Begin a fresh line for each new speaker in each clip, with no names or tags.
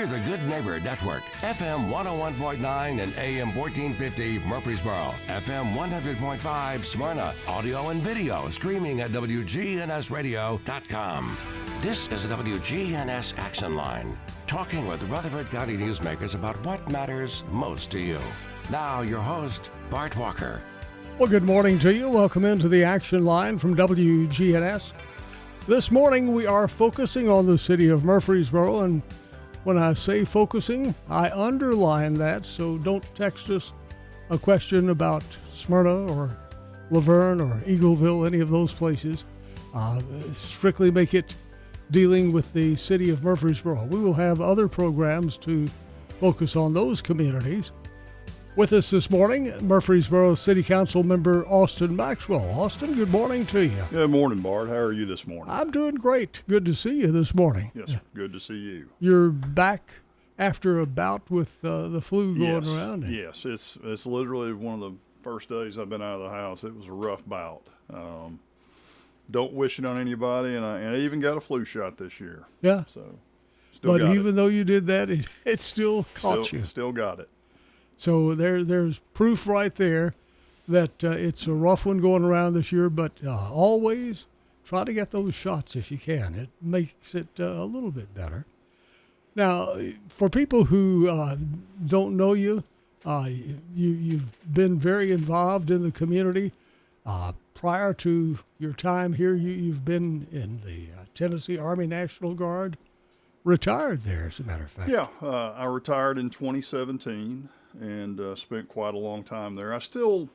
We're the Good Neighbor Network, FM 101.9 and AM 1450 Murfreesboro, FM 100.5 Smyrna, audio and video streaming at WGNSradio.com. This is the WGNS Action Line, talking with Rutherford County newsmakers about what matters most to you. Now, your host, Bart Walker.
Well, good morning to you. Welcome into the Action Line from WGNS. This morning, we are focusing on the city of Murfreesboro, and when I say focusing, I underline that, so don't text us a question about Smyrna or Laverne or Eagleville, any of those places. Strictly make it dealing with the city of Murfreesboro. We will have other programs to focus on those communities. With us this morning, Murfreesboro City Council member Austin Maxwell. Austin, good morning to you.
Good morning, Bart. How are you this morning?
I'm doing great. Good to see you this morning.
Yes, good to see you.
You're back after a bout with the flu going around.
Yes, it's literally one of the first days I've been out of the house. It was a rough bout. Don't wish it on anybody, and I even got a flu shot this year.
Yeah.
So,
but even though you did that, it still caught you.
Still got it.
So there's proof right there that it's a rough one going around this year, but always try to get those shots if you can. It makes it a little bit better. Now, for people who don't know you, you've been very involved in the community. Prior to your time here, you've been in the Tennessee Army National Guard, retired there, as a matter of fact.
Yeah, I retired in 2017. And spent quite a long time there. I still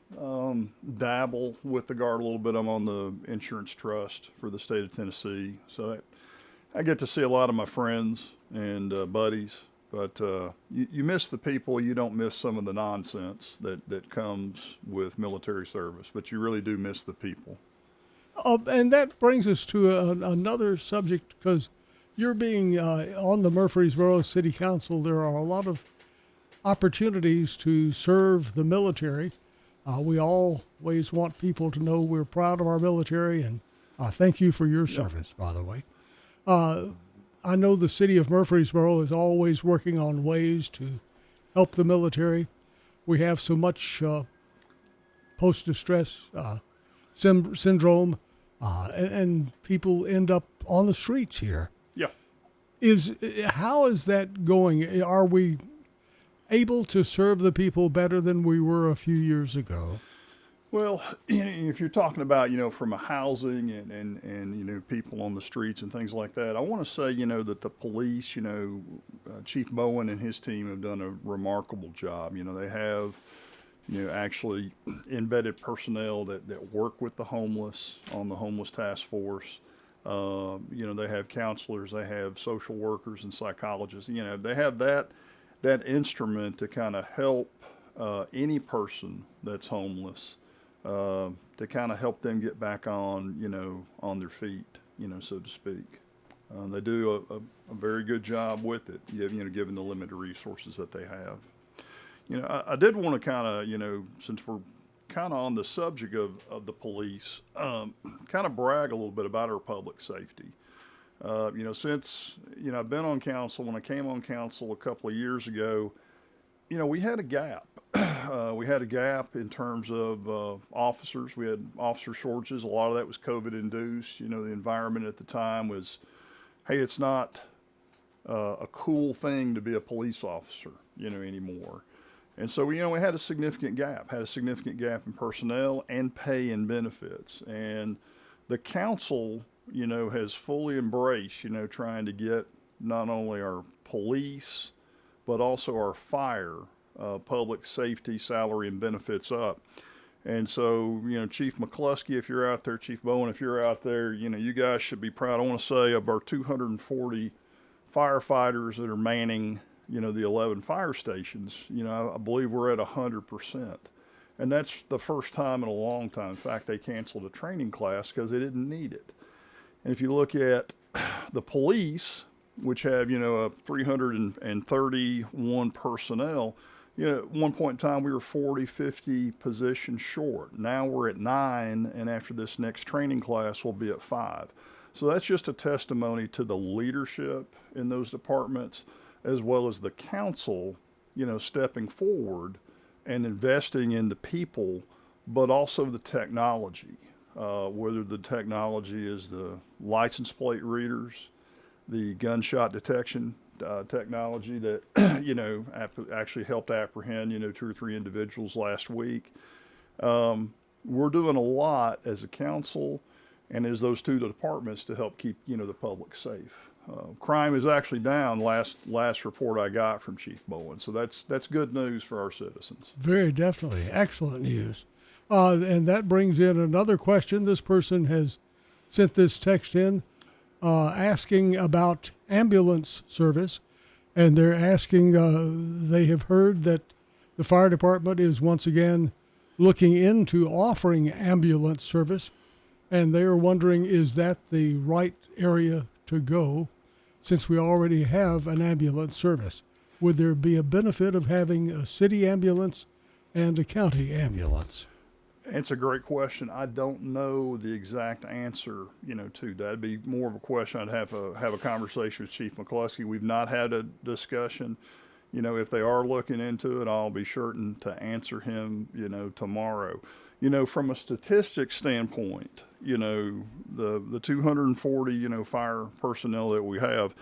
dabble with the Guard a little bit. I'm on the insurance trust for the state of Tennessee. So I get to see a lot of my friends and buddies. But you miss the people. You don't miss some of the nonsense that comes with military service. But you really do miss the people.
And that brings us to another subject, because you're being on the Murfreesboro City Council. There are a lot of opportunities to serve the military. We always want people to know we're proud of our military, and thank you for your service, by the way. I know the city of Murfreesboro is always working on ways to help the military. We have so much post-distress syndrome, and people end up on the streets here.
Yeah.
How is that going? Are we able to serve the people better than we were a few years ago?
Well, if you're talking about, from a housing and people on the streets and things like that, I want to say, that the police, Chief Bowen and his team have done a remarkable job. They have, actually embedded personnel that work with the homeless on the homeless task force. They have counselors, they have social workers and psychologists. They have that instrument to kind of help any person that's homeless, to kind of help them get back on their feet, so to speak. They do a very good job with it, given the limited resources that they have. I did want to kind of, since we're kind of on the subject of the police, kind of brag a little bit about our public safety. Since, I've been on council, when I came on council a couple of years ago, we had a gap. We had a gap in terms of officers. We had officer shortages. A lot of that was COVID induced. The environment at the time was, hey, it's not a cool thing to be a police officer, anymore. And so, we had a significant gap in personnel and pay and benefits. And the council has fully embraced, trying to get not only our police, but also our fire, public safety, salary and benefits up. And so, Chief McCluskey, if you're out there, Chief Bowen, if you're out there, you guys should be proud. I want to say of our 240 firefighters that are manning, the 11 fire stations, I believe we're at 100%. And that's the first time in a long time. In fact, they canceled a training class because they didn't need it. And if you look at the police, which have, 331 personnel, at one point in time we were 40, 50 positions short. Now we're at 9, and after this next training class, we'll be at 5. So that's just a testimony to the leadership in those departments. as well as the council, stepping forward and investing in the people, but also the technology. Whether the technology is the license plate readers, the gunshot detection technology that actually helped apprehend 2 or 3 individuals last week. We're doing a lot as a council and as those 2 departments to help keep the public safe. Crime is actually down. Last report I got from Chief Bowen, so that's good news for our citizens.
Very definitely excellent news. And that brings in another question. This person has sent this text in asking about ambulance service, and they're asking, they have heard that the fire department is once again looking into offering ambulance service, and they are wondering, is that the right area to go since we already have an ambulance service? Would there be a benefit of having a city ambulance and a county ambulance?
It's a great question. I don't know the exact answer, to that. It'd be more of a question. I'd have a conversation with Chief McCluskey. We've not had a discussion. If they are looking into it, I'll be certain to answer him, tomorrow. From a statistics standpoint, the 240, fire personnel that we have,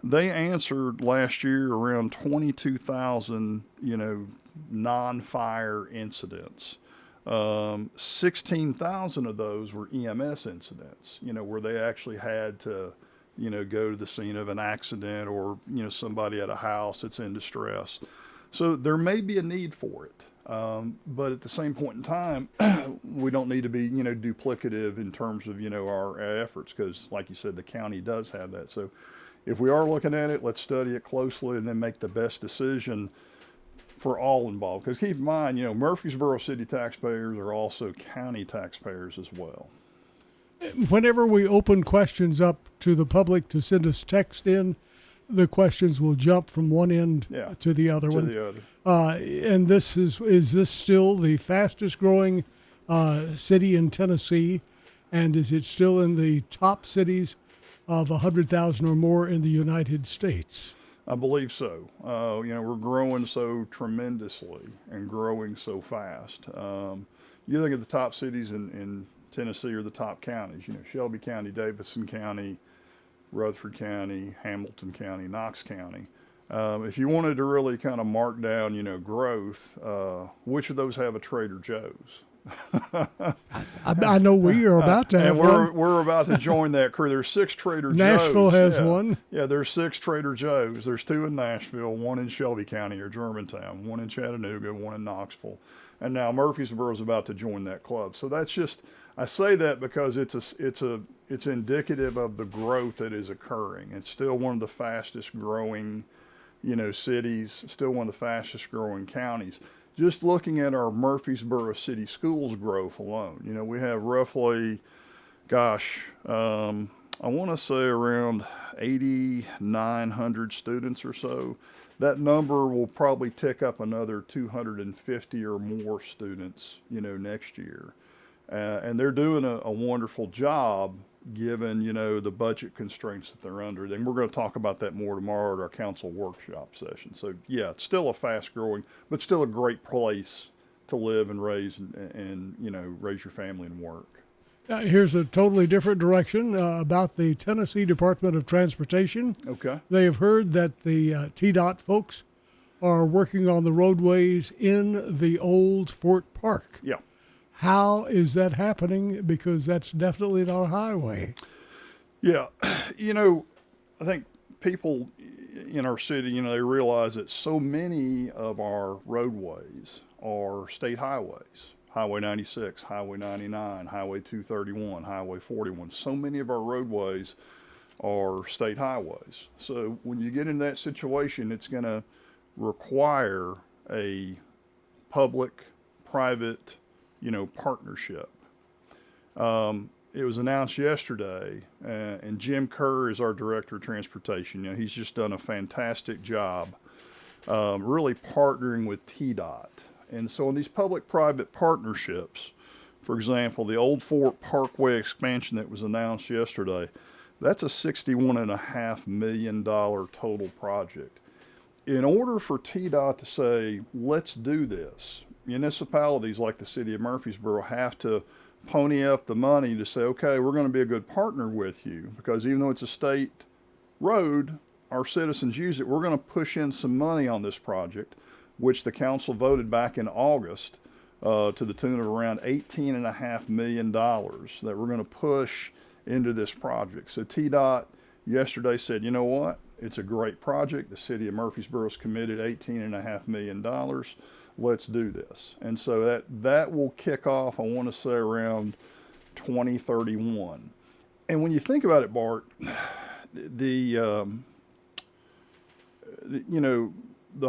they answered last year around 22,000, non-fire incidents. 16,000 of those were EMS incidents, where they actually had to, go to the scene of an accident or, somebody at a house that's in distress. So there may be a need for it. But at the same point in time, we don't need to be, duplicative in terms of, our efforts, because like you said, the county does have that. So if we are looking at it, let's study it closely and then make the best decision for all involved. Because keep in mind, Murfreesboro city taxpayers are also county taxpayers as well.
Whenever we open questions up to the public to send us text in, the questions will jump from one end to the other one.
The other.
And this is this still the fastest growing city in Tennessee? And is it still in the top cities of 100,000 or more in the United States?
I believe so. We're growing so tremendously and growing so fast. You think of the top cities in Tennessee or the top counties, Shelby County, Davidson County, Rutherford County, Hamilton County, Knox County. If you wanted to really kind of mark down, growth, which of those have a Trader Joe's?
I know we are about to have
and
one.
We're about to join that crew. There's 6 Trader Joe's.
Nashville has one.
Yeah, there's 6 Trader Joe's. There's 2 in Nashville, 1 in Shelby County or Germantown, 1 in Chattanooga, 1 in Knoxville. And now Murfreesboro is about to join that club. So that's just, I say that because it's indicative of the growth that is occurring. It's still one of the fastest growing, cities, still one of the fastest growing counties. Just looking at our Murfreesboro City Schools growth alone, we have roughly, I want to say around 8,900 students or so. That number will probably tick up another 250 or more students, next year. And they're doing a wonderful job given, the budget constraints that they're under. And we're going to talk about that more tomorrow at our council workshop session. So yeah, it's still a fast growing, but still a great place to live and raise and raise your family and work.
Here's a totally different direction about the Tennessee Department of Transportation.
Okay.
They have heard that the TDOT folks are working on the roadways in the Old Fort Park.
Yeah.
How is that happening? Because that's definitely not a highway.
Yeah. I think people in our city, they realize that so many of our roadways are state highways. Highway 96, Highway 99, Highway 231, Highway 41. So many of our roadways are state highways. So when you get in that situation, it's going to require a public-private, partnership. It was announced yesterday, and Jim Kerr is our Director of Transportation. He's just done a fantastic job really partnering with TDOT. And so in these public-private partnerships, for example, the Old Fort Parkway expansion that was announced yesterday, that's a $61.5 million total project. in order for TDOT to say, let's do this, municipalities like the city of Murfreesboro have to pony up the money to say, okay, we're going to be a good partner with you, because even though it's a state road, our citizens use it. We're going to push in some money on this project, which the council voted back in August to the tune of around $18.5 million that we're going to push into this project. So TDOT yesterday said, you know what? It's a great project. The city of Murfreesboro's committed $18.5 million. Let's do this. And so that will kick off, I want to say, around 2031. And when you think about it, Bart, the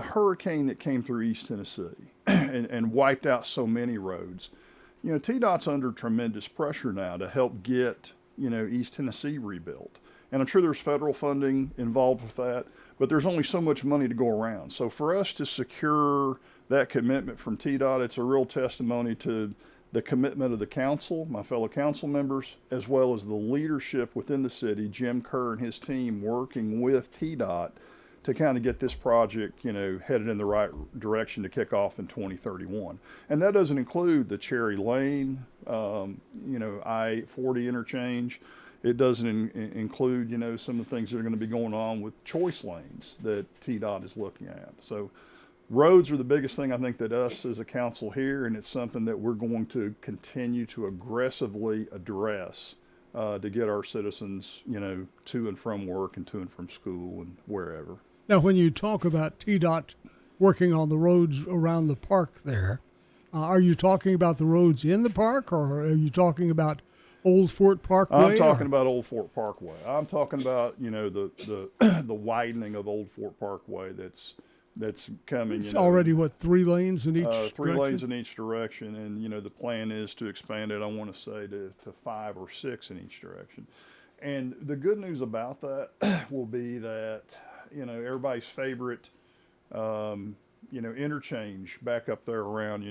hurricane that came through East Tennessee and wiped out so many roads, TDOT's under tremendous pressure now to help get, East Tennessee rebuilt. And I'm sure there's federal funding involved with that, but there's only so much money to go around. So for us to secure that commitment from TDOT, it's a real testimony to the commitment of the council, my fellow council members, as well as the leadership within the city, Jim Kerr and his team working with TDOT to kind of get this project, headed in the right direction to kick off in 2031. And that doesn't include the Cherry Lane, I-40 interchange. It doesn't include, some of the things that are going to be going on with choice lanes that TDOT is looking at. So roads are the biggest thing, I think, that us as a council here, and it's something that we're going to continue to aggressively address to get our citizens, to and from work and to and from school and wherever.
Now, when you talk about TDOT working on the roads around the park there, are you talking about the roads in the park, or are you talking about Old Fort Parkway?
I'm talking about Old Fort Parkway. I'm talking about, the widening of Old Fort Parkway that's coming.
It's already, 3 lanes in each direction?
3 lanes in each direction, and, the plan is to expand it, I want to say, to 5 or 6 in each direction. And the good news about that will be that, everybody's favorite, interchange back up there around,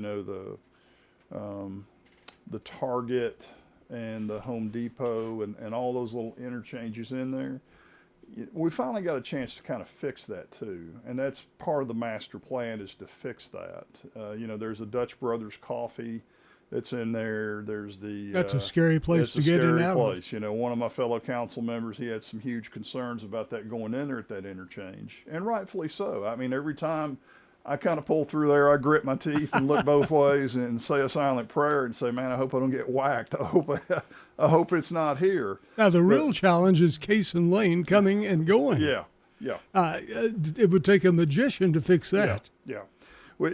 the Target and the Home Depot and all those little interchanges in there. We finally got a chance to kind of fix that too. And that's part of the master plan, is to fix that. There's a Dutch Brothers Coffee that's in there. There's
that's a scary place to get in and out of.
One of my fellow council members, he had some huge concerns about that going in there at that interchange, and rightfully so. I mean, every time I kind of pull through there, I grit my teeth and look both ways and say a silent prayer and say, man, I hope I don't get whacked. I hope it's not here.
Now, the real challenge is Cason Lane coming and going.
Yeah.
It would take a magician to fix that.
Yeah. Well,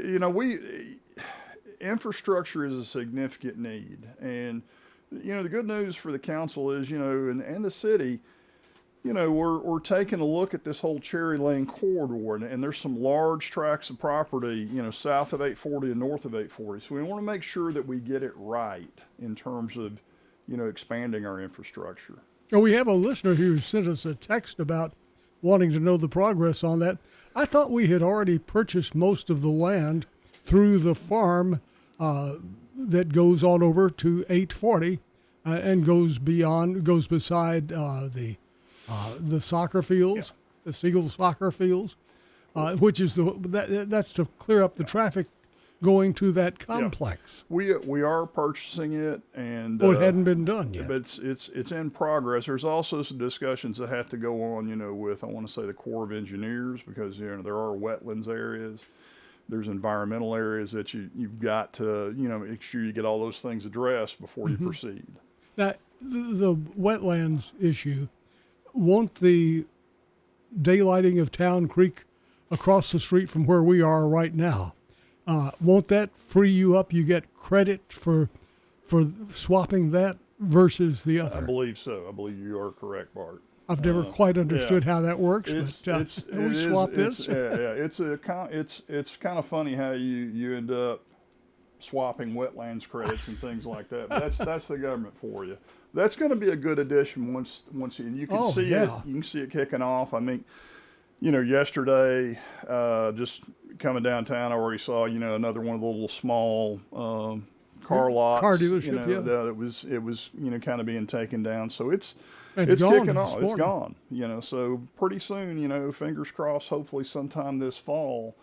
infrastructure is a significant need. And, the good news for the council is, and the city, we're taking a look at this whole Cherry Lane corridor, and there's some large tracts of property, south of 840 and north of 840. So we want to make sure that we get it right in terms of, expanding our infrastructure.
Well, we have a listener who sent us a text about wanting to know the progress on that. I thought we had already purchased most of the land through the farm that goes on over to 840 and goes beside the soccer fields, the Siegel soccer fields, which is that's to clear up the traffic going to that complex.
Yeah. We are purchasing it, and
it hadn't been done yet.
But it's in progress. There's also some discussions that have to go on, with, I want to say, the Corps of Engineers, because there are wetlands areas. There's environmental areas that you've got to, make sure you get all those things addressed before you proceed.
Now, the wetlands issue, won't the daylighting of Town Creek across the street from where we are right now, won't that free you up? You get credit for swapping that versus the other?
I believe so. I believe you are correct, Bart.
I've never quite understood how that works, but we swap this.
It's kind of funny how you end up swapping wetlands credits and things like that. But that's the government for you. That's going to be a good addition once you can see it. You can see it kicking off. I mean, yesterday, just coming downtown, I already saw another one of the little small car lots,
car dealership, yeah.
it was kind of being taken down. So it's
gone
kicking
this
off. It's
morning.
gone. So pretty soon, fingers crossed. Hopefully, sometime this fall,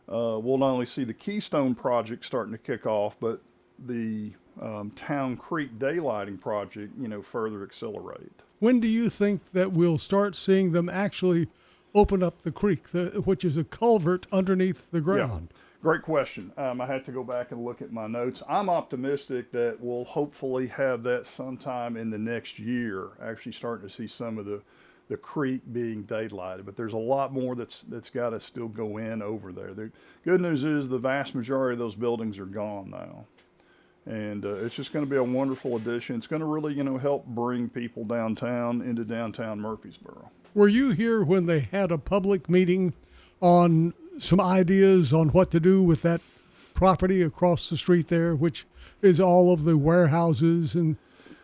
we'll not only see the Keystone project starting to kick off, but the Town Creek daylighting project, further accelerate.
When do you think that we'll start seeing them actually open up the creek, which is a culvert underneath the ground?
Yeah. Great question. I had to go back and look at my notes. I'm optimistic that we'll hopefully have that sometime in the next year, actually starting to see some of the creek being daylighted. But there's a lot more that's got to still go in over there. The good news is the vast majority of those buildings are gone now. And it's just going to be a wonderful addition. It's going to really, help bring people downtown into downtown Murfreesboro.
Were you here when they had a public meeting on some ideas on what to do with that property across the street there, which is all of the warehouses and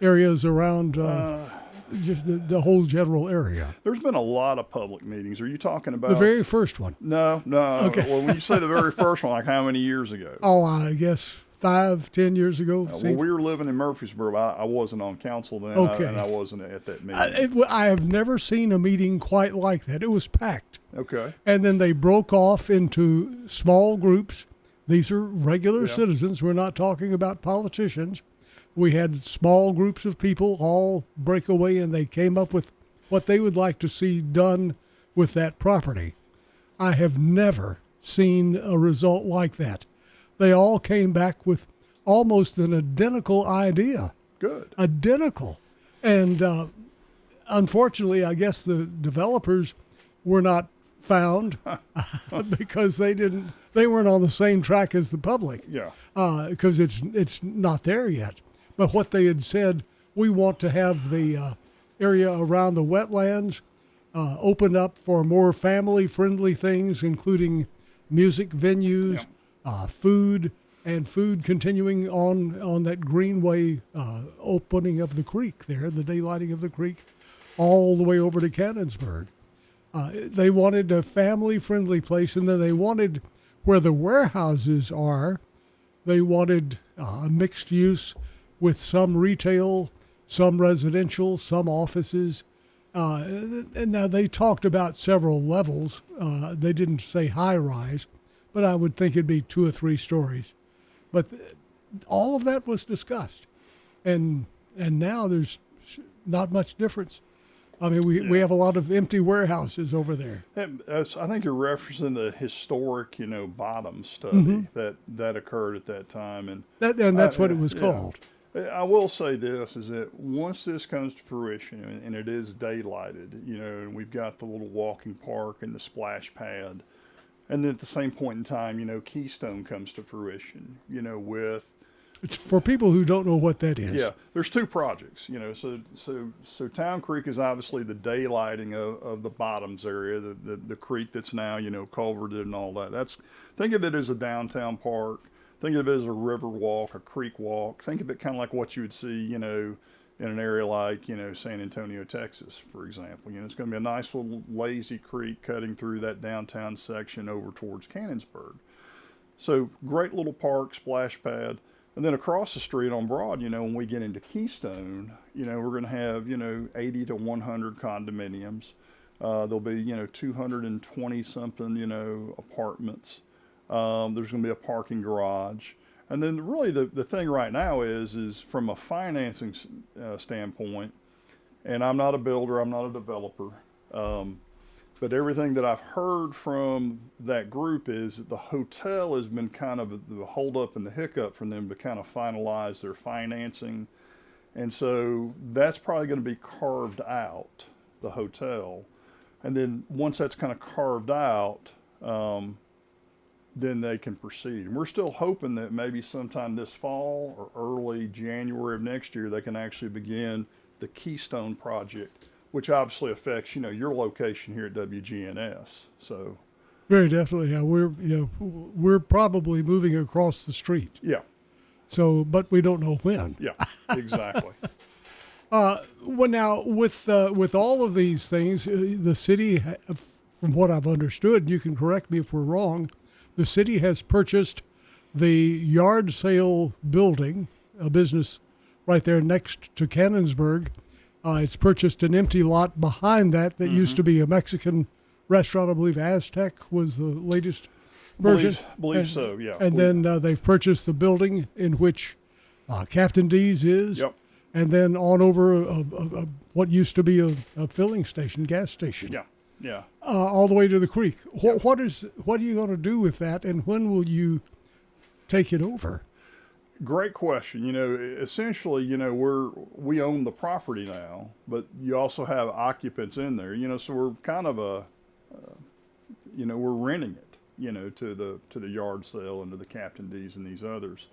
areas around just the whole general area?
There's been a lot of public meetings. Are you talking about
the very first one?
No.
Okay.
Well, when you say the very first one, like how many years ago?
Oh, I guess 5-10 years ago.
Well, we were living in Murfreesboro. I wasn't on council then,
Okay.
and I wasn't at that meeting.
I have never seen a meeting quite like that. It was packed.
Okay.
And then they broke off into small groups. These are regular citizens. We're not talking about politicians. We had small groups of people all break away, and they came up with what they would like to see done with that property. I have never seen a result like that. They all came back with almost an identical idea.
Good.
Identical. And unfortunately, I guess the developers were not found because they weren't on the same track as the public.
Yeah.
Because it's not there yet. But what they had said, we want to have the area around the wetlands opened up for more family-friendly things, including music venues, food, and food continuing on that greenway opening of the creek there, the daylighting of the creek, all the way over to Cannonsburg. They wanted a family-friendly place, and then they wanted, where the warehouses are, they wanted mixed use with some retail, some residential, some offices. And now they talked about several levels. They didn't say high-rise, but I would think it'd be 2 or 3 stories. But all of that was discussed. And now there's not much difference. I mean, we have a lot of empty warehouses over there.
I think you're referencing the historic, bottom study that occurred at that time. And
that's what it was called.
I will say this, is that once this comes to fruition, and it is daylighted, and we've got the little walking park and the splash pad, and then at the same point in time, Keystone comes to fruition, with...
It's for people who don't know what that is.
Yeah, there's 2 projects, so Town Creek is obviously the daylighting of the bottoms area, the creek that's now, culverted and all that. Think of it as a downtown park. Think of it as a river walk, a creek walk. Think of it kind of like what you would see, in an area like, San Antonio, Texas, for example. It's going to be a nice little lazy creek cutting through that downtown section over towards Cannonsburg. So great little park, splash pad. And then across the street on Broad, when we get into Keystone, we're going to have, 80 to 100 condominiums. There'll be, 220 something, apartments. There's going to be a parking garage. And then really the thing right now is from a financing standpoint, and I'm not a builder, I'm not a developer, but everything that I've heard from that group is that the hotel has been kind of the holdup and the hiccup for them to kind of finalize their financing. And so that's probably going to be carved out, the hotel. And then once that's kind of carved out, then they can proceed. And we're still hoping that maybe sometime this fall or early January of next year, they can actually begin the Keystone project, which obviously affects, your location here at WGNS. So
very definitely. Yeah, we're probably moving across the street.
Yeah.
So, but we don't know when.
Yeah, exactly.
Well, now with all of these things, the city, from what I've understood, you can correct me if we're wrong, the city has purchased the yard sale building, a business right there next to Cannonsburg. It's purchased an empty lot behind that used to be a Mexican restaurant. I believe Aztec was the latest version.
Believe so, yeah.
And then they've purchased the building in which Captain D's is.
Yep.
And then on over what used to be a filling station, gas station.
Yeah.
All the way to the creek. What are you going to do with that, and when will you take it over?
Great question. Essentially, we own the property now, but you also have occupants in there. So we're kind of we're renting it. To the yard sale and to the Captain D's and these others.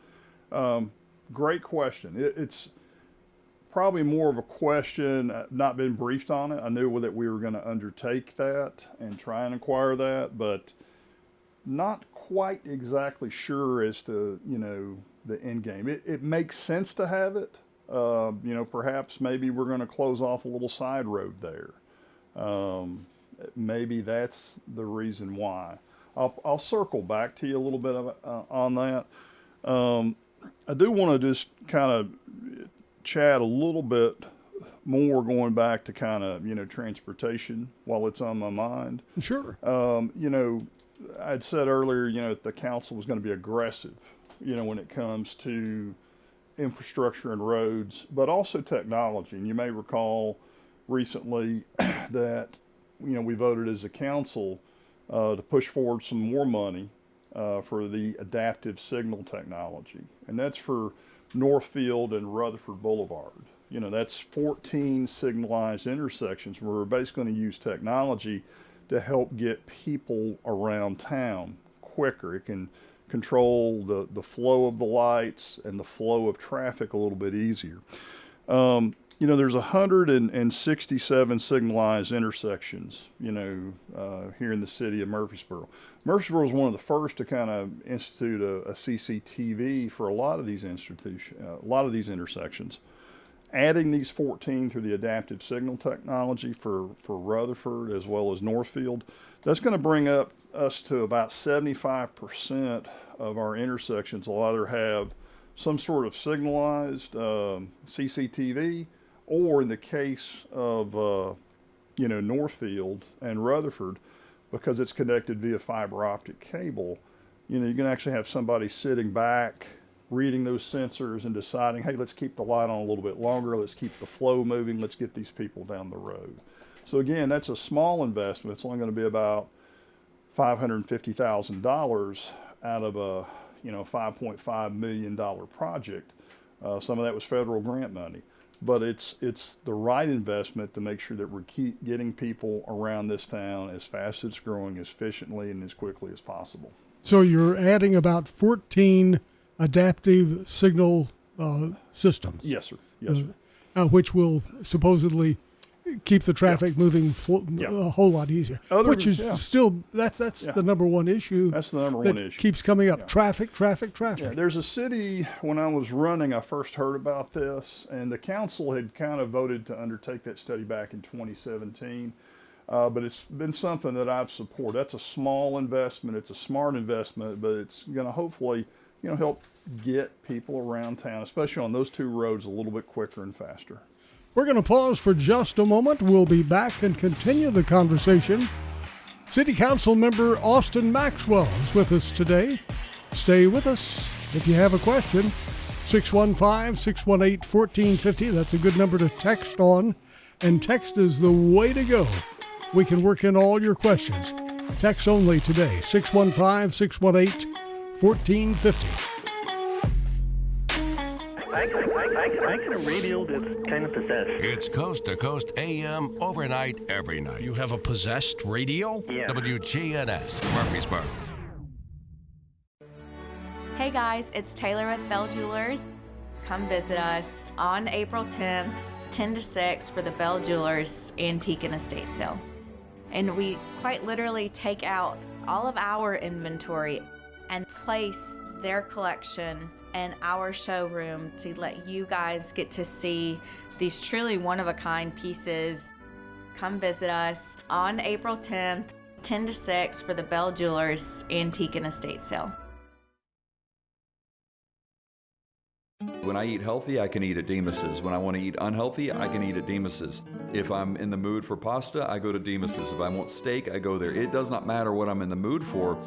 Great question. It's probably more of a question. Not been briefed on it. I knew that we were going to undertake that and try and acquire that, but not quite exactly sure as to the end game. It makes sense to have it. Perhaps maybe we're going to close off a little side road there. Maybe that's the reason why. I'll circle back to you a little bit on that. I do want to just kind of chat a little bit more going back to kind of, transportation while it's on my mind.
Sure.
I'd said earlier, the council was going to be aggressive, when it comes to infrastructure and roads, but also technology. And you may recall recently that, we voted as a council to push forward some more money for the adaptive signal technology. And that's for Northfield and Rutherford Boulevard. That's 14 signalized intersections where we're basically going to use technology to help get people around town quicker. It can control the flow of the lights and the flow of traffic a little bit easier. There's 167 signalized intersections, here in the city of Murfreesboro. Murfreesboro is one of the first to kind of institute a CCTV for a lot of these intersections. Adding these 14 through the adaptive signal technology for Rutherford as well as Northfield, that's going to bring us to about 75% of our intersections will either have some sort of signalized CCTV, or in the case of Northfield and Rutherford, because it's connected via fiber optic cable, you can actually have somebody sitting back reading those sensors and deciding, hey, let's keep the light on a little bit longer, let's keep the flow moving, let's get these people down the road. So again, that's a small investment. It's only going to be about $550,000 out of a $5.5 million project. Some of that was federal grant money, but it's the right investment to make sure that we're keep getting people around this town as fast as it's growing, as efficiently and as quickly as possible.
So you're adding about 14 adaptive signal systems.
Yes, sir. Yes, sir.
Which will supposedly keep the traffic moving a whole lot easier. Still, that's the number one issue.
That's the number one issue.
Keeps coming up. Traffic.
Yeah, there's a city, when I was running, I first heard about this, and the council had kind of voted to undertake that study back in 2017. But it's been something that I've supported. That's a small investment. It's a smart investment, but it's going to hopefully, help get people around town, especially on those two roads, a little bit quicker and faster.
We're going to pause for just a moment. We'll be back and continue the conversation. City Council member Austin Maxwell is with us today. Stay with us if you have a question. 615-618-1450. That's a good number to text on, and text is the way to go. We can work in all your questions. Text only today, 615-618-1450.
I got a radio that's kind of possessed.
It's Coast to Coast AM, overnight, every night.
You have a possessed radio?
Yeah.
WGNS, Murfreesboro.
Hey guys, it's Taylor with Bell Jewelers. Come visit us on April 10th, 10 to 6 for the Bell Jewelers Antique and Estate Sale. And we quite literally take out all of our inventory and place their collection in our showroom to let you guys get to see these truly one-of-a-kind pieces. Come visit us on April 10th, 10 to 6 for the Bell Jewelers Antique and Estate Sale.
When I eat healthy, I can eat at Demas's. When I want to eat unhealthy, I can eat at Demas's. If I'm in the mood for pasta, I go to Demas's. If I want steak, I go there. It does not matter what I'm in the mood for.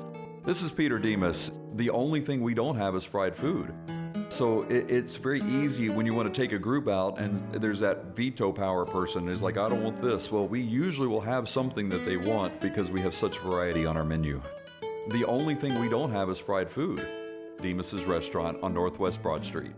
This is Peter Demas. The only thing we don't have is fried food. So it's very easy when you want to take a group out and there's that veto power person who's like, I don't want this. Well, we usually will have something that they want because we have such variety on our menu. The only thing we don't have is fried food. Demas's Restaurant on Northwest Broad Street.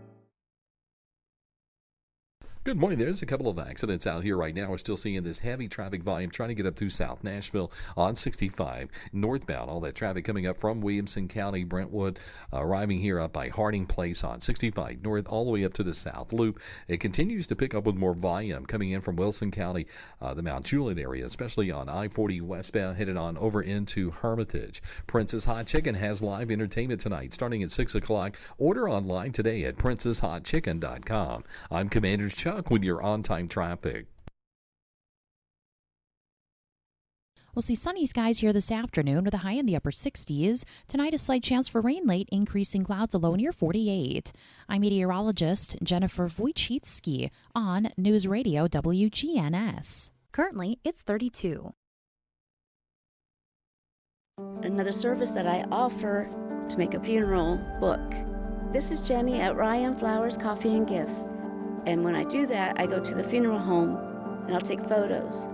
Good morning. There's a couple of accidents out here right now. We're still seeing this heavy traffic volume trying to get up to South Nashville on 65 northbound. All that traffic coming up from Williamson County, Brentwood, arriving here up by Harding Place on 65 north all the way up to the South Loop. It continues to pick up with more volume coming in from Wilson County, the Mount Juliet area, especially on I-40 westbound, headed on over into Hermitage. Prince's Hot Chicken has live entertainment tonight starting at 6 o'clock. Order online today at princeshotchicken.com. I'm Commander Chuck with your on-time traffic.
We'll see sunny skies here this afternoon with a high in the upper 60s. Tonight, a slight chance for rain late, increasing clouds, a low near 48. I'm meteorologist Jennifer Wojcicki on News Radio WGNS. Currently, it's 32.
Another service that I offer to make a funeral book. This is Jenny at Ryan Flowers Coffee and Gifts. And when I do that, I go to the funeral home and I'll take photos.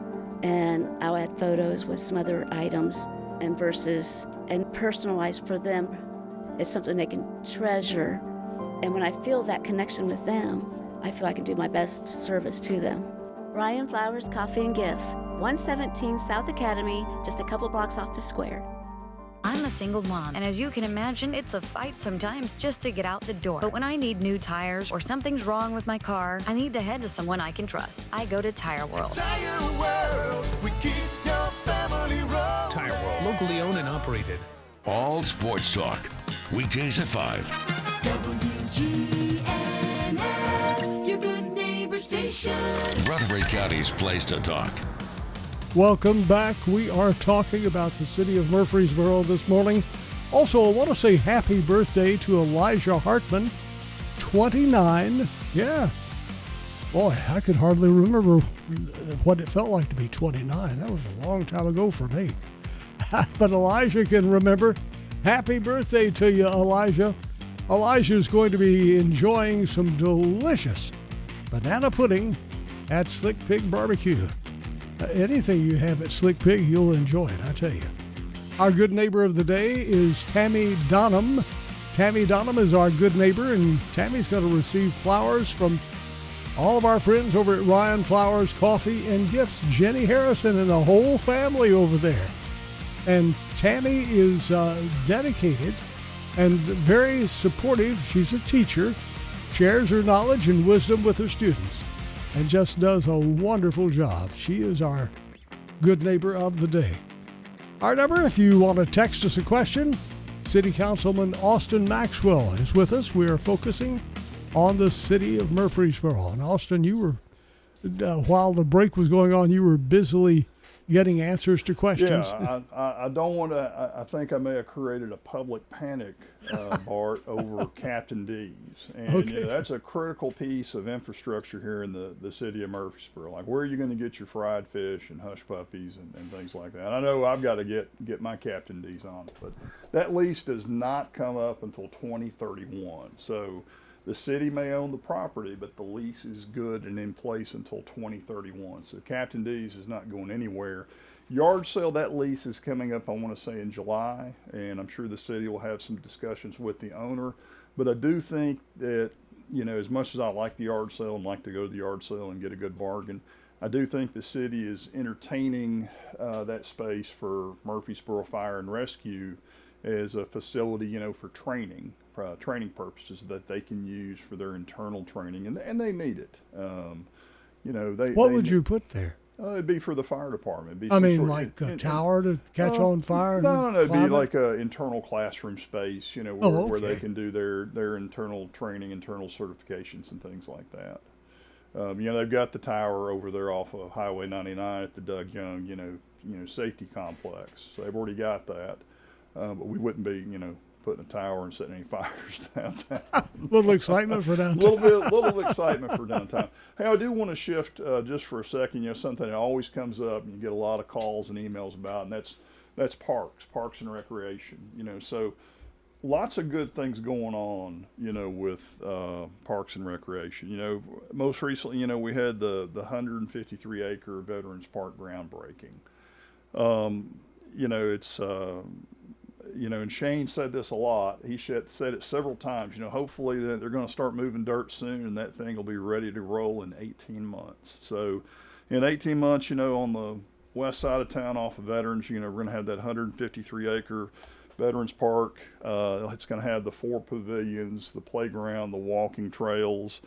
And I'll add photos with some other items and verses and personalize for them. It's something they can treasure. And when I feel that connection with them, I feel I can do my best service to them. Ryan Flowers Coffee and Gifts, 117 South Academy, just a couple blocks off the square.
I'm a single mom, and as you can imagine, it's a fight sometimes just to get out the door. But when I need new tires or something's wrong with my car, I need to head to someone I can trust. I go to Tire World.
Tire World, we keep your family rolling.
Tire World, locally owned and operated.
All sports talk, weekdays at 5.
WGNS, your good neighbor station.
Rutherford County's place to talk.
Welcome back. We are talking about the city of Murfreesboro this morning. Also, I want to say happy birthday to Elijah Hartman, 29. Yeah. Boy, I could hardly remember what it felt like to be 29. That was a long time ago for me. But Elijah can remember. Happy birthday to you, Elijah. Elijah is going to be enjoying some delicious banana pudding at Slick Pig Barbecue. Anything you have at Slick Pig, you'll enjoy it, I tell you. Our good neighbor of the day is Tammy Donham. Tammy Donham is our good neighbor, and Tammy's going to receive flowers from all of our friends over at Ryan Flowers Coffee and Gifts, Jenny Harrison and the whole family over there. And Tammy is dedicated and very supportive. She's a teacher, shares her knowledge and wisdom with her students, and just does a wonderful job. She is our good neighbor of the day. Our number, if you want to text us a question, City Councilman Austin Maxwell is with us. We are focusing on the city of Murfreesboro. And Austin, you were, while the break was going on, you were busily getting answers to questions.
Yeah, I don't want to, I think I may have created a public panic, Bart, over Captain D's. And
okay.
That's a critical piece of infrastructure here in the city of Murfreesboro. Like, where are you going to get your fried fish and hush puppies and things like that? And I know I've got to get my Captain D's on, but that lease does not come up until 2031. So the city may own the property, but the lease is good and in place until 2031. So Captain D's is not going anywhere. Yard sale, that lease is coming up, I want to say, in July, and I'm sure the city will have some discussions with the owner. But I do think that, as much as I like the yard sale and like to go to the yard sale and get a good bargain, I do think the city is entertaining that space for Murfreesboro Fire and Rescue as a facility, for training purposes that they can use for their internal training, and they need it.
What would you put there?
It'd be for the fire department.
Like a tower to catch on fire?
No, it'd be like an internal classroom space, where they can do their internal training, internal certifications, and things like that. They've got the tower over there off of Highway 99 at the Doug Young, safety complex. So they've already got that, but we wouldn't be, putting a tower and setting any fires downtown.
Little excitement for downtown.
little excitement for downtown. Hey, I do want to shift just for a second. Something that always comes up and you get a lot of calls and emails about, and that's parks and recreation. So lots of good things going on, with parks and recreation. Most recently, we had the 153-acre Veterans Park groundbreaking. It's and Shane said this a lot. He said it several times. Hopefully they're going to start moving dirt soon, and that thing will be ready to roll in 18 months. So in 18 months, on the west side of town off of Veterans, we're going to have that 153-acre Veterans Park. It's going to have the 4 pavilions, the playground, the walking trails.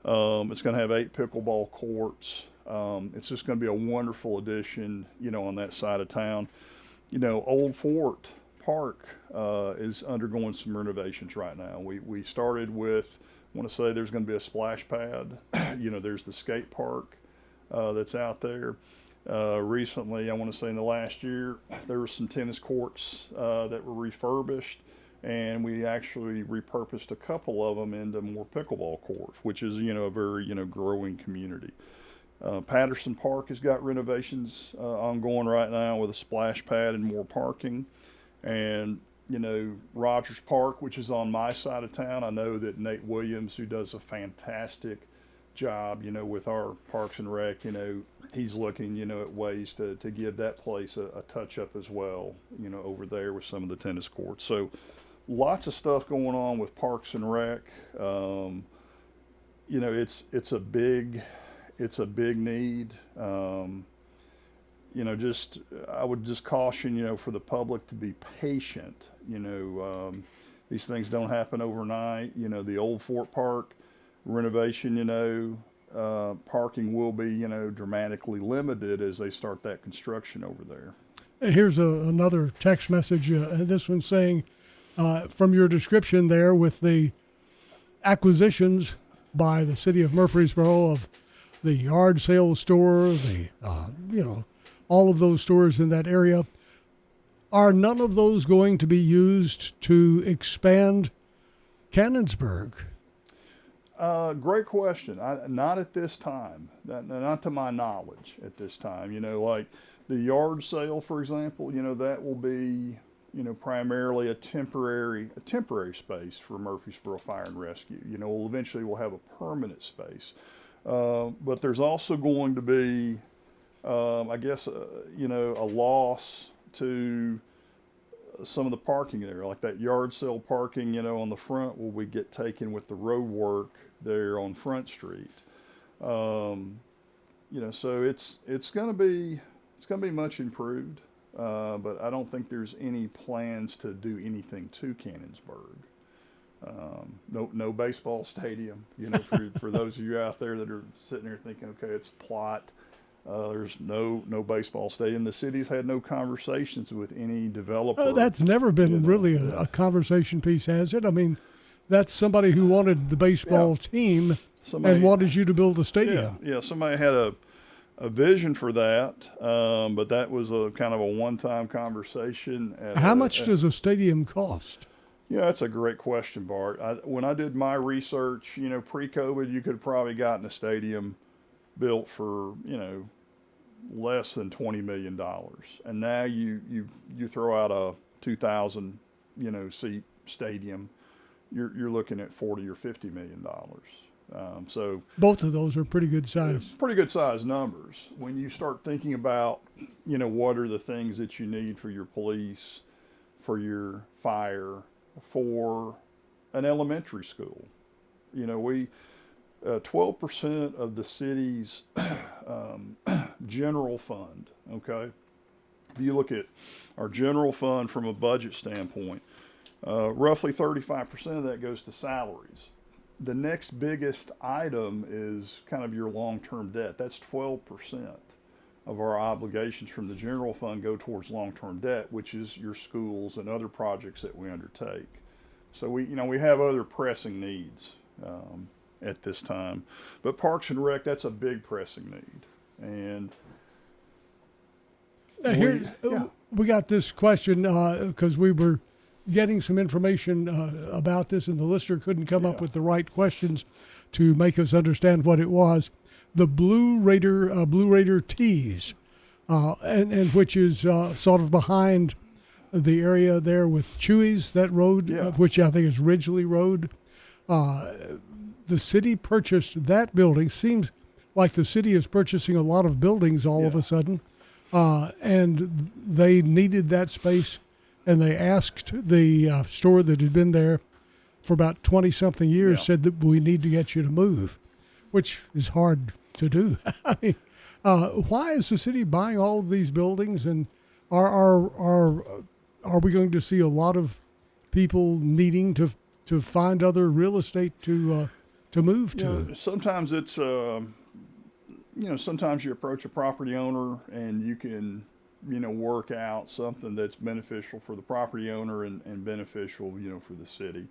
It's going to have 8 pickleball courts. It's just going to be a wonderful addition, on that side of town. Old Fort Park is undergoing some renovations right now. We started with, I want to say there's going to be a splash pad. There's the skate park that's out there. Recently, I want to say in the last year, there were some tennis courts that were refurbished, and we actually repurposed a couple of them into more pickleball courts, which is, a very, growing community. Patterson Park has got renovations ongoing right now with a splash pad and more parking. And, Rogers Park, which is on my side of town, I know that Nate Williams, who does a fantastic job, with our Parks and Rec, he's looking, at ways to give that place a touch up as well, over there with some of the tennis courts. So lots of stuff going on with Parks and Rec. It's a big need. I would just caution, for the public to be patient. These things don't happen overnight. The Old Fort Park renovation, parking will be, dramatically limited as they start that construction over there.
Here's another text message. This one saying, from your description there with the acquisitions by the city of Murfreesboro of the yard sale store, all of those stores in that area, are none of those going to be used to expand Cannonsburg?
Great question. Not at this time. Not to my knowledge at this time. Like the yard sale, for example, that will be, primarily a temporary space for Murfreesboro Fire and Rescue. Eventually we'll have a permanent space. But there's also going to be, a loss to some of the parking there, like that yard sale parking, on the front will get taken with the road work there on Front Street. So it's going to be much improved, but I don't think there's any plans to do anything to Cannonsburg. No baseball stadium, for those of you out there that are sitting there thinking, okay, it's plot. There's no baseball stadium. The city's had no conversations with any developer.
That's never been really a conversation piece, has it? I mean, that's somebody who wanted the baseball team and wanted you to build a stadium.
Yeah, somebody had a vision for that, but that was a kind of a one-time conversation.
How much does a stadium cost?
Yeah, that's a great question, Bart. When I did my research, pre-COVID, you could have probably gotten a stadium built for, less than $20 million. And now you throw out a 2,000, seat stadium, you're looking at $40 or $50 million. So
both of those are pretty good size.
Pretty good size numbers. When you start thinking about, what are the things that you need for your police, for your fire, for an elementary school. 12% of the city's general fund, okay? If you look at our general fund from a budget standpoint, roughly 35% of that goes to salaries. The next biggest item is kind of your long-term debt. That's 12% of our obligations from the general fund go towards long-term debt, which is your schools and other projects that we undertake. So we have other pressing needs at this time, but Parks and Rec, that's a big pressing need. And
we got this question because we were getting some information about this, and the listener couldn't come up with the right questions to make us understand what it was. The Blue Raider Tees, and which is sort of behind the area there with Chewy's, that road, which I think is Ridgely Road. The city purchased that building. Seems like the city is purchasing a lot of buildings all of a sudden, and they needed that space, and they asked the store that had been there for about 20-something years, said that we need to get you to move, which is hard to do. I mean, why is the city buying all of these buildings, and are we going to see a lot of people needing to find other real estate to move to?
Sometimes it's sometimes you approach a property owner and you can work out something that's beneficial for the property owner and beneficial for the city.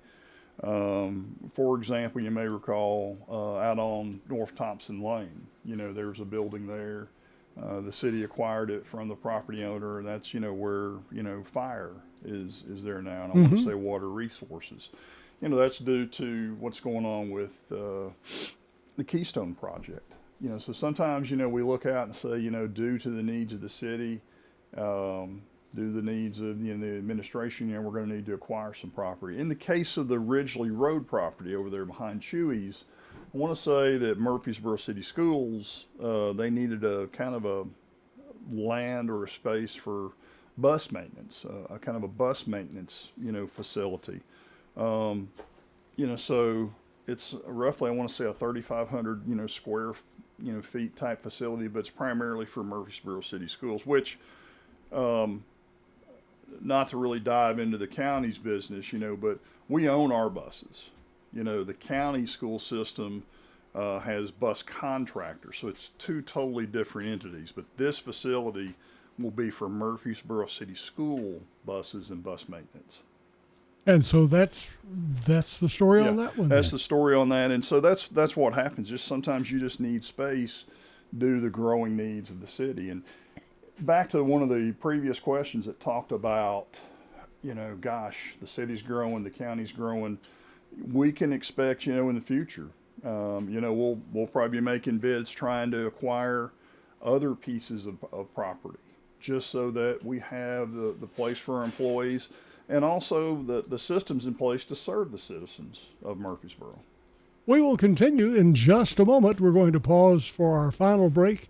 For example, you may recall out on North Thompson Lane, there's a building there. The city acquired it from the property owner, and that's where fire is there now, and I want to say water resources. That's due to what's going on with the Keystone Project. So sometimes we look out and say due to the needs of the city, due to the needs of the administration, we're going to need to acquire some property. In the case of the Ridgely Road property over there behind Chewy's, I want to say that Murfreesboro City Schools, they needed a kind of a land or a space for bus maintenance, a kind of a bus maintenance, facility. So it's roughly, I want to say, a 3,500, square, feet type facility, but it's primarily for Murfreesboro City Schools, which, not to really dive into the county's business, but we own our buses. The county school system has bus contractors, so it's two totally different entities. But this facility will be for Murfreesboro City School buses and bus maintenance.
And so that's the story on that one.
That's the story on that, and so that's what happens. Just sometimes you just need space due to the growing needs of the city. And back to one of the previous questions that talked about, the city's growing, the county's growing. We can expect, in the future, we'll probably be making bids trying to acquire other pieces of property just so that we have the place for our employees and also the systems in place to serve the citizens of Murfreesboro.
We will continue in just a moment. We're going to pause for our final break,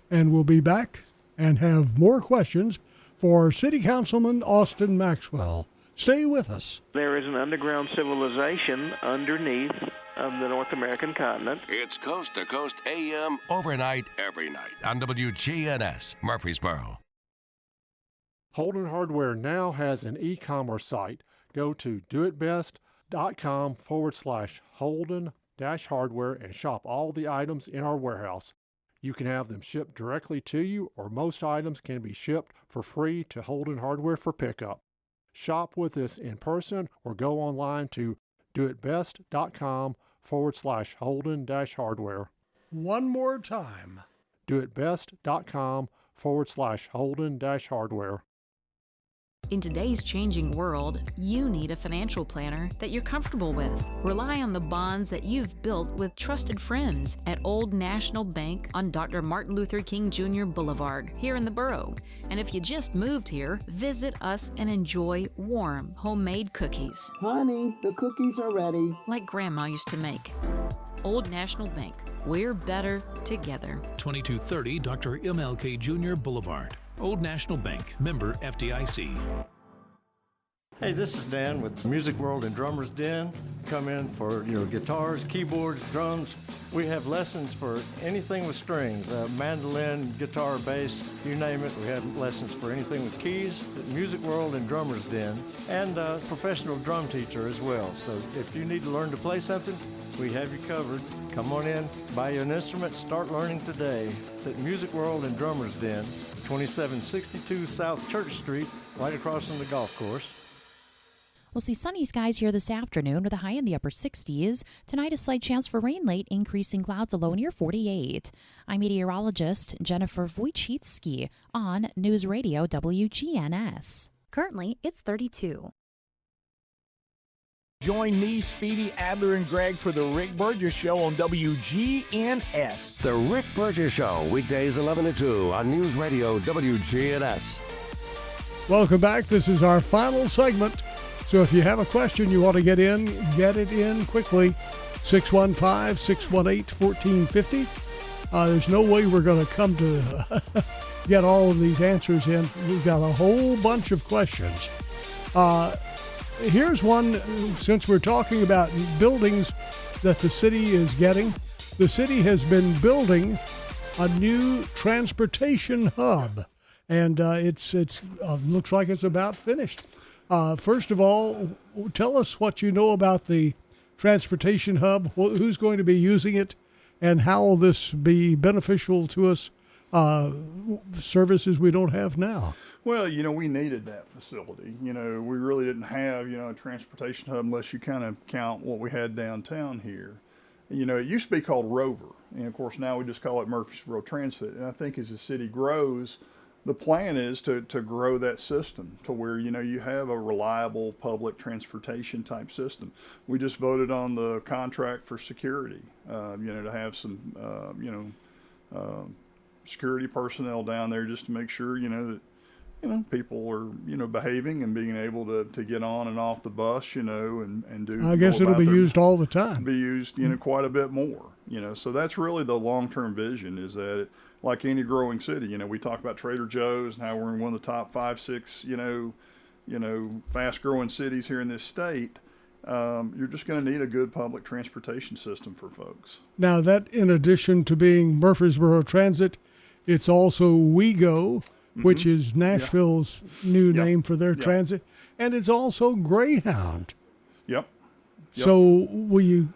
and we'll be back and have more questions for City Councilman Austin Maxwell. Stay with us.
There is an underground civilization underneath of the North American continent.
It's Coast to Coast AM overnight, every night on WGNS Murfreesboro.
Holden Hardware now has an e-commerce site. Go to doitbest.com/Holden-hardware and shop all the items in our warehouse. You can have them shipped directly to you, or most items can be shipped for free to Holden Hardware for pickup. Shop with us in person or go online to doitbest.com/Holden-hardware.
One more time.
doitbest.com/Holden-hardware.
In today's changing world, you need a financial planner that you're comfortable with. Rely on the bonds that you've built with trusted friends at Old National Bank on Dr. Martin Luther King Jr. Boulevard here in the borough. And if you just moved here, visit us and enjoy warm, homemade cookies.
Honey, the cookies are ready.
Like Grandma used to make. Old National Bank. We're better together.
2230 Dr. MLK Jr. Boulevard. Old National Bank, member FDIC.
Hey, this is Dan with Music World and Drummers Den. Come in for your guitars, keyboards, drums. We have lessons for anything with strings, mandolin, guitar, bass, you name it. We have lessons for anything with keys at Music World and Drummers Den, and a professional drum teacher as well. So if you need to learn to play something, we have you covered. Come on in, buy you an instrument, start learning today at Music World and Drummers Den, 2762 South Church Street, right across from the golf course.
We'll see sunny skies here this afternoon with a high in the upper 60s. Tonight, a slight chance for rain late, increasing clouds, a low near 48. I'm meteorologist Jennifer Wojcicki on News Radio WGNS.
Currently, it's 32. Join me, Speedy, Adler, and Greg for the Rick Burgess Show on WGNS.
The Rick Burgess Show, weekdays 11 to 2 on News Radio WGNS.
Welcome back. This is our final segment. So if you have a question you want to get it in quickly. 615-618-1450. There's no way we're going to come to get all of these answers in. We've got a whole bunch of questions. Here's one, since we're talking about buildings that the city is getting. The city has been building a new transportation hub, and it's looks like it's about finished. First of all, tell us what you know about the transportation hub, who's going to be using it, and how will this be beneficial to us, services we don't have now?
Well, we needed that facility. We really didn't have, a transportation hub unless you kind of count what we had downtown here. It used to be called Rover, and of course now we just call it Murfreesboro Transit. And I think as the city grows, the plan is to grow that system to where, you have a reliable public transportation type system. We just voted on the contract for security, to have some, security personnel down there just to make sure, that, people are, behaving and being able to get on and off the bus, and do.
I guess it'll be used all the time.
Be used, quite a bit more, So that's really the long-term vision, is that like any growing city, we talk about Trader Joe's and how we're in one of the top 5, 6, fast-growing cities here in this state. You're just going to need a good public transportation system for folks.
Now, that in addition to being Murfreesboro Transit, it's also WeGo, which is Nashville's new name for their transit, and it's also Greyhound.
Yep.
So will you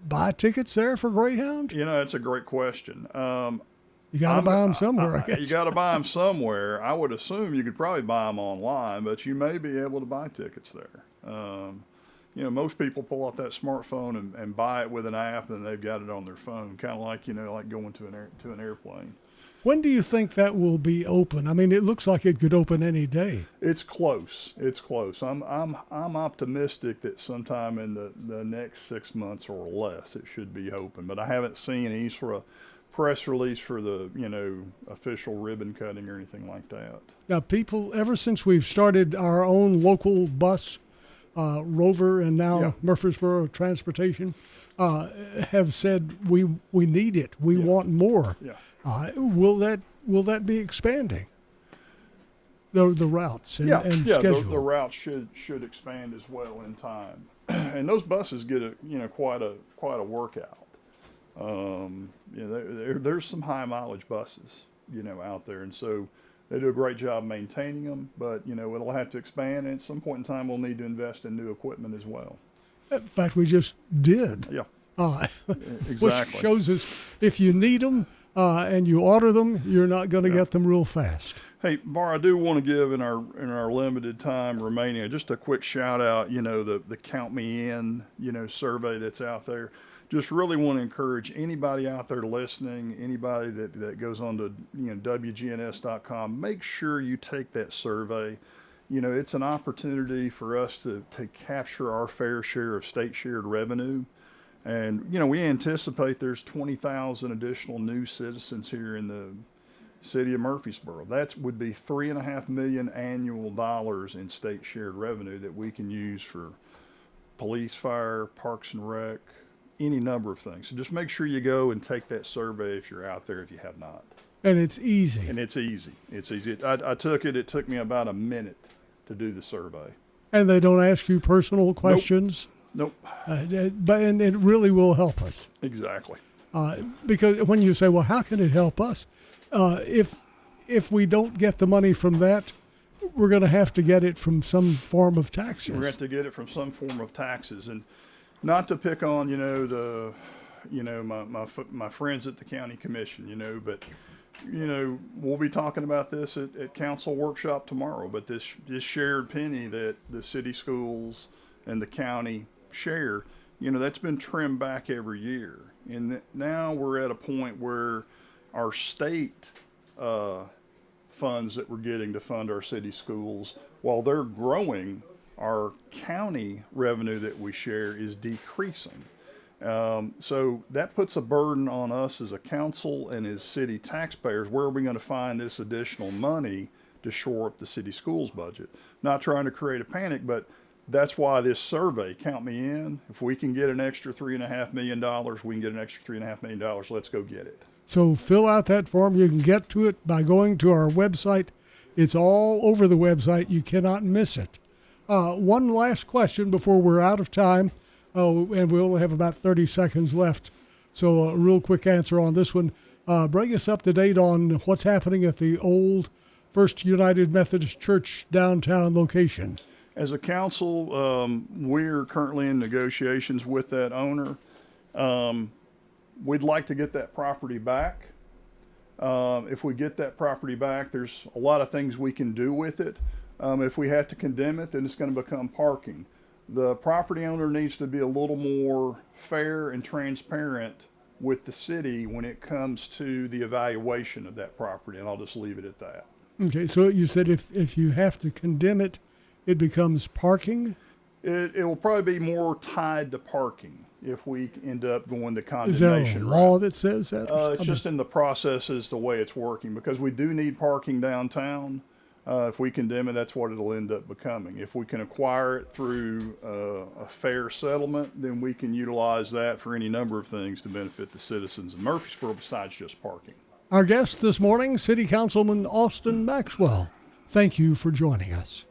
buy tickets there for Greyhound?
That's a great question.
You got to buy them somewhere, I guess.
You got to buy them somewhere. I would assume you could probably buy them online, but you may be able to buy tickets there. Most people pull out that smartphone and buy it with an app, and they've got it on their phone, kind of like, like going to an airplane.
When do you think that will be open? I mean, it looks like it could open any day.
It's close. I'm optimistic that sometime in the next 6 months or less it should be open, but I haven't seen any sort of press release for the, official ribbon cutting or anything like that.
Now, people, ever since we've started our own local bus, Rover, and now Murfreesboro Transportation, have said we need it. We want more.
Yeah.
Will that be expanding? The routes and schedule.
The routes should expand as well in time, and those buses get quite a workout. There's some high mileage buses, out there, and so they do a great job maintaining them, but, it'll have to expand, and at some point in time, we'll need to invest in new equipment as well.
In fact, we just did.
Yeah.
Exactly. Which shows us if you need them and you order them, you're not going to get them real fast.
Hey, Bar, I do want to give in our limited time remaining just a quick shout out, the Count Me In, survey that's out there. Just really want to encourage anybody out there listening, anybody that goes on to WGNS.com, make sure you take that survey. It's an opportunity for us to capture our fair share of state shared revenue. And, we anticipate there's 20,000 additional new citizens here in the city of Murfreesboro. That would be $3.5 million annual dollars in state shared revenue that we can use for police, fire, parks and rec, any number of things. So just make sure you go and take that survey if you're out there, if you have not.
And it's easy.
It's easy. I took it. It took me about a minute to do the survey.
And they don't ask you personal questions?
Nope.
And it really will help us.
Exactly.
Because when you say, well, how can it help us? If we don't get the money from that, we're going to have to get it from some form of taxes.
We're going to have to get it from some form of taxes. And not to pick on, my friends at the county commission, but, we'll be talking about this at council workshop tomorrow. But this shared penny that the city schools and the county share, that's been trimmed back every year. And now we're at a point where our state funds that we're getting to fund our city schools, while they're growing, our county revenue that we share is decreasing. So that puts a burden on us as a council and as city taxpayers. Where are we going to find this additional money to shore up the city schools budget? Not trying to create a panic, but that's why this survey, count me in. If we can get an extra $3.5 million, we can get an extra $3.5 million. Let's go get it.
So fill out that form. You can get to it by going to our website. It's all over the website. You cannot miss it. One last question before we're out of time. And we only have about 30 seconds left. So a real quick answer on this one. Bring us up to date on what's happening at the old First United Methodist Church downtown location.
As a council, we're currently in negotiations with that owner. We'd like to get that property back. If we get that property back, there's a lot of things we can do with it. If we have to condemn it, then it's going to become parking. The property owner needs to be a little more fair and transparent with the city when it comes to the evaluation of that property, and I'll just leave it at that.
Okay, so you said if you have to condemn it, it becomes parking?
It will probably be more tied to parking if we end up going the
Is there
condemnation
a law
route.
that says that?
It's just in the processes, the way it's working, because we do need parking downtown. If we condemn it, that's what it'll end up becoming. If we can acquire it through a fair settlement, then we can utilize that for any number of things to benefit the citizens in Murfreesboro besides just parking.
Our guest this morning, City Councilman Austin Maxwell. Thank you for joining us.